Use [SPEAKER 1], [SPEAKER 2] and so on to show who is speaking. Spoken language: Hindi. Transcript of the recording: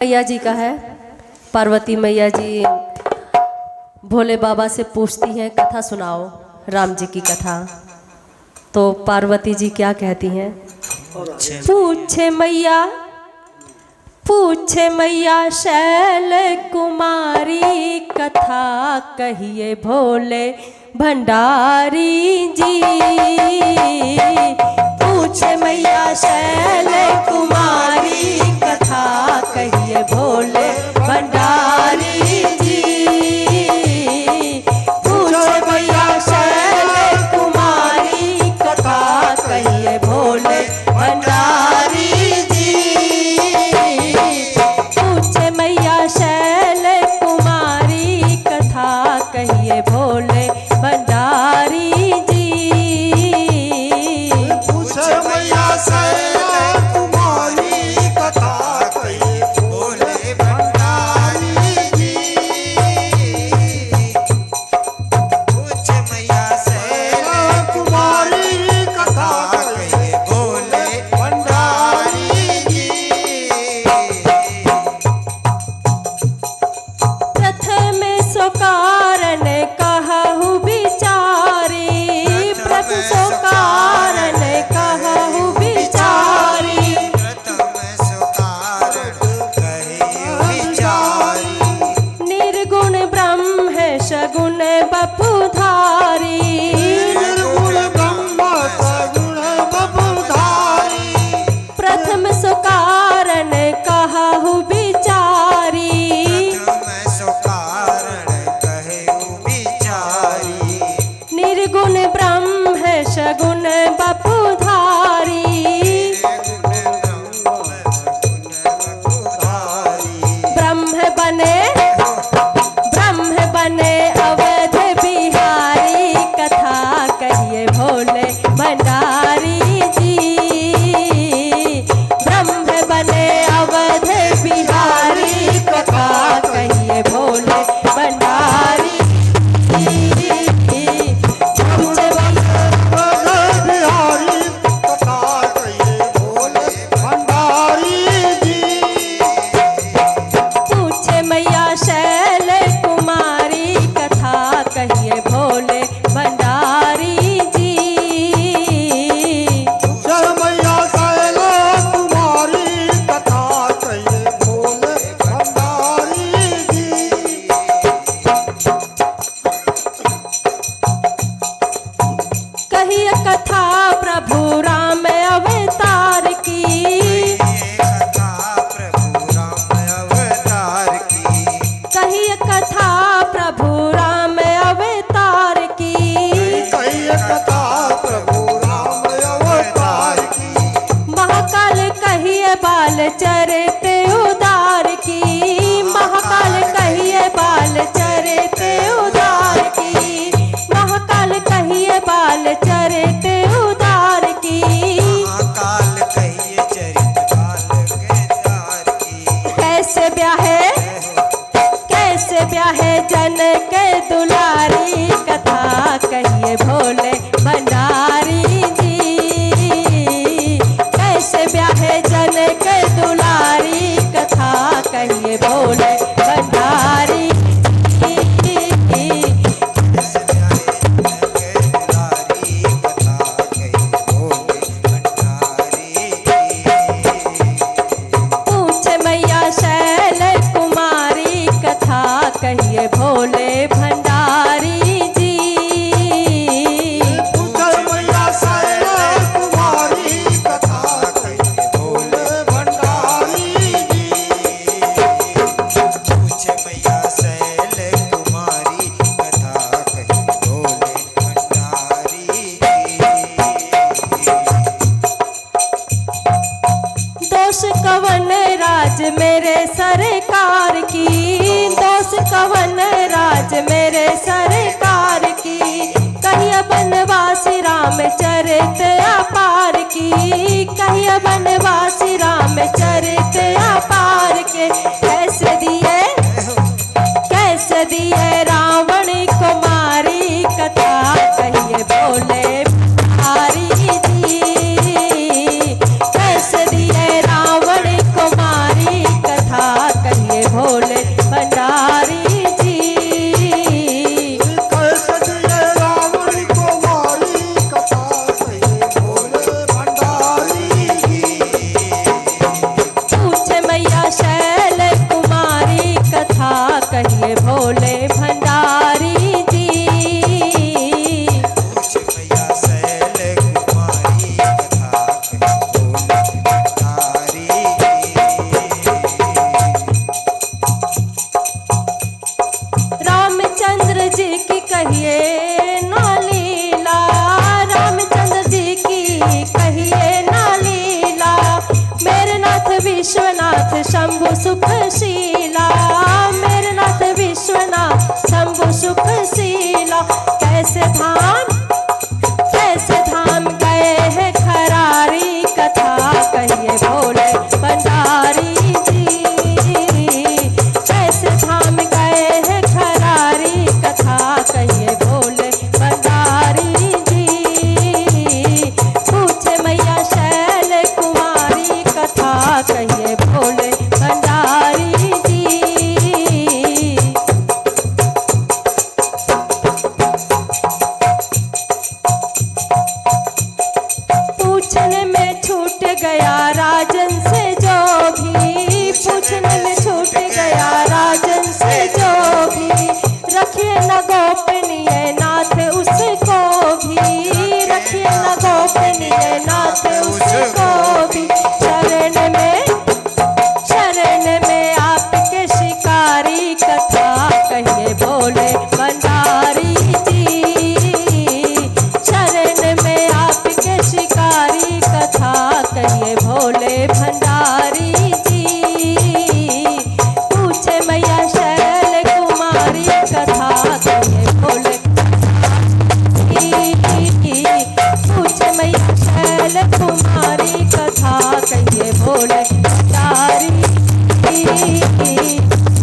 [SPEAKER 1] मैया जी का है। पार्वती मैया जी भोले बाबा से पूछती हैं कथा सुनाओ, राम जी की कथा। तो पार्वती जी क्या कहती हैं? पूछे मैया शैल कुमारी, कथा कहिए भोले भंडारी जी। पूछे मैया शैल कुमारी, कथा कहिए भोले भंडारी जी। पूछे मैया शैल कुमारी, कथा कहिए भोले भंडारी जी। पूछे मैया शैल कुमारी, कथा कहिए भोले भंडारी जी।
[SPEAKER 2] पूछे मैया शैल कुमारी, कथा कहिए भोले भंडारी जी। पूछे मैया शैल कुमारी, कथा कहिए भोले भंडारी जी।
[SPEAKER 1] प्रथम सो कारण कहु बिचारी, प्रथम सो कारण कहु बिचारी।
[SPEAKER 2] प्रथम सो कारण कहिए विचारी।
[SPEAKER 1] निर्गुण ब्रह्म है सगुण बपुधारी।
[SPEAKER 2] निर्गुण ब्रह्म सगुण बपुधारी।
[SPEAKER 1] प्रथम सो कारण कहु बिचारी।
[SPEAKER 2] प्रथम सो कारण कहिए विचारी।
[SPEAKER 1] निर्गुण ब्रह्म है सगुण बपुधारी। ब्रह्म बने अवध बिहारी, कथा कहिए भोले भंडारी जी। ब्रह्म बने अवध बिहारी, कथा कहिए भोले भंडारी जी। पूछे
[SPEAKER 2] बिहारी, कथा कहिए भोले भंडारी जी।
[SPEAKER 1] पूछे मैया शैल कुमारी, कथा कहिए भोले भंडारी जी।
[SPEAKER 2] जय मैया शैल कुमारी, कथा कहिए भोले भंडारी जी।
[SPEAKER 1] कहिए कथा प्रभु राम अवतार की।
[SPEAKER 2] कथा प्रभु राम अवतार की।
[SPEAKER 1] कहिए कथा प्रभु राम अवतार की।
[SPEAKER 2] कहिए कथा प्रभु राम अवतार की।
[SPEAKER 1] महाकाल कहिए बाल चरते उदार की। महाकाल कहिए बाल चरते उदार की। महाकाल कहिए बाल चरते उदार की।
[SPEAKER 2] महाकाल कहिए चरित बाल के तार की।
[SPEAKER 1] कैसे ब्याहे जनक दुलारी, कथा कहिए भोले भंडारी जी। कैसे ब्याहे जनक दुलारी, कथा कहिए भोले भंडारी जी।
[SPEAKER 2] ऐसे प्यारे दुलारी, कथा कहिए भोले भंडारी जी।
[SPEAKER 1] पूछे मैया शैल कुमारी, कथा कहिए भोले भंडारी जी।
[SPEAKER 2] पूछे मैया शैल कुमारी, कथा कहिए भोले भंडारी जी। पूछे मैया शैल कुमारी, कथा कहिए भोले भंडारी जी।
[SPEAKER 1] दोष कवन राज मेरे सरकार की। दोष कवन राज मेरे सरकार की। कहिए बनवासी रामचरित अपार की। कहिए बनवासी रामचरित अपार के। कैसे दिए रावण को मारी, कथा कहिए भोले भंडारी जी। कैसे दिए रावण को मारी, कथा
[SPEAKER 3] शीला